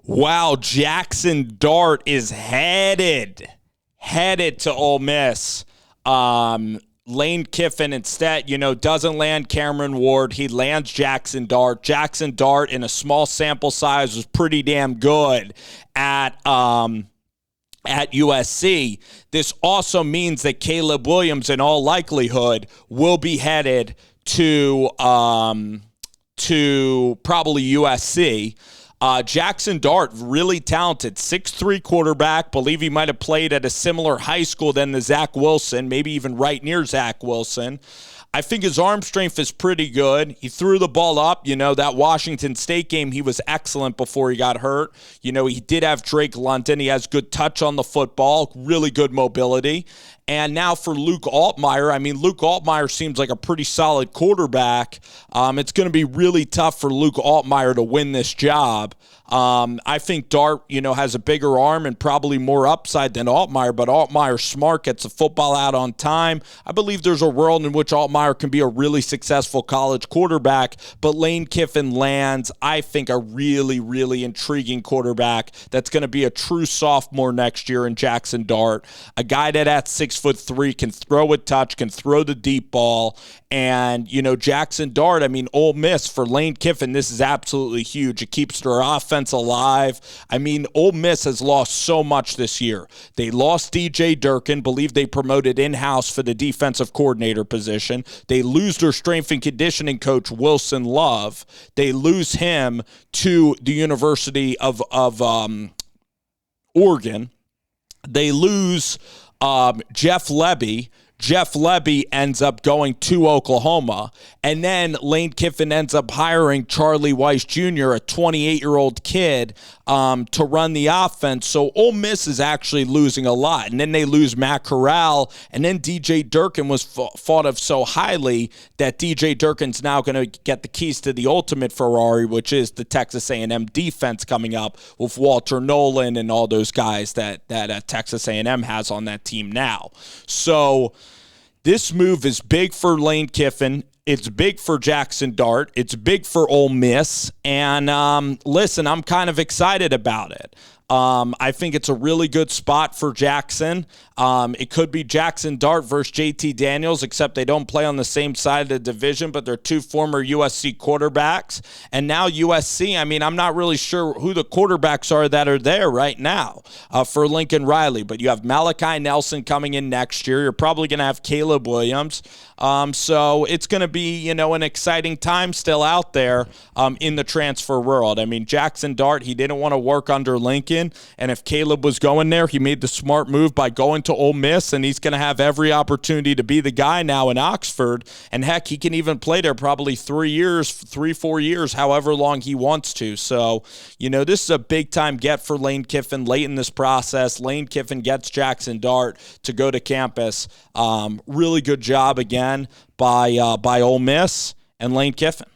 Wow, Jaxson Dart is headed to Ole Miss. Lane Kiffin instead, doesn't land Cameron Ward. He lands Jaxson Dart. Jaxson Dart, in a small sample size, was pretty damn good at USC. This also means that Caleb Williams, in all likelihood, will be headed to probably USC. Jaxson Dart, really talented, 6'3" quarterback. Believe he might have played at a similar high school than the Zach Wilson, maybe even right near Zach Wilson. I think his arm strength is pretty good. He threw the ball up. That Washington State game, he was excellent before he got hurt. He did have Drake London. He has good touch on the football, really good mobility. And now for Luke Altmaier, Luke Altmaier seems like a pretty solid quarterback. It's going to be really tough for Luke Altmaier to win this job. I think Dart, has a bigger arm and probably more upside than Altmaier, but Altmaier's smart, gets the football out on time. I believe there's a world in which Altmaier can be a really successful college quarterback, but Lane Kiffin lands, I think, a really, really intriguing quarterback that's going to be a true sophomore next year in Jaxson Dart, a guy that at 6'3" can throw a touch, can throw the deep ball, and, Jaxson Dart, Ole Miss, for Lane Kiffin, this is absolutely huge. It keeps their offense alive. Ole Miss has lost so much this year. They lost DJ Durkin, believe they promoted in-house for the defensive coordinator position. They lose their strength and conditioning coach, Wilson Love. They lose him to the University of Oregon. They lose Jeff Lebby. Jeff Lebby ends up going to Oklahoma, and then Lane Kiffin ends up hiring Charlie Weiss Jr., a 28-year-old kid, to run the offense. So Ole Miss is actually losing a lot. And then they lose Matt Corral, and then DJ Durkin was thought of so highly that DJ Durkin's now going to get the keys to the ultimate Ferrari, which is the Texas A&M defense coming up with Walter Nolan and all those guys that Texas A&M has on that team now. So this move is big for Lane Kiffin. It's big for Jaxson Dart. It's big for Ole Miss. And listen, I'm kind of excited about it. I think it's a really good spot for Jaxson. It could be Jaxson Dart versus JT Daniels, except they don't play on the same side of the division, but they're two former USC quarterbacks. And now USC, I'm not really sure who the quarterbacks are that are there right now for Lincoln Riley. But you have Malachi Nelson coming in next year. You're probably going to have Caleb Williams. So it's going to be, an exciting time still out there in the transfer world. Jaxson Dart, he didn't want to work under Lincoln. And if Caleb was going there, he made the smart move by going to Ole Miss, and he's going to have every opportunity to be the guy now in Oxford. And heck, he can even play there probably 4 years, however long he wants to. So, this is a big-time get for Lane Kiffin late in this process. Lane Kiffin gets Jaxson Dart to go to campus. Really good job again by Ole Miss and Lane Kiffin.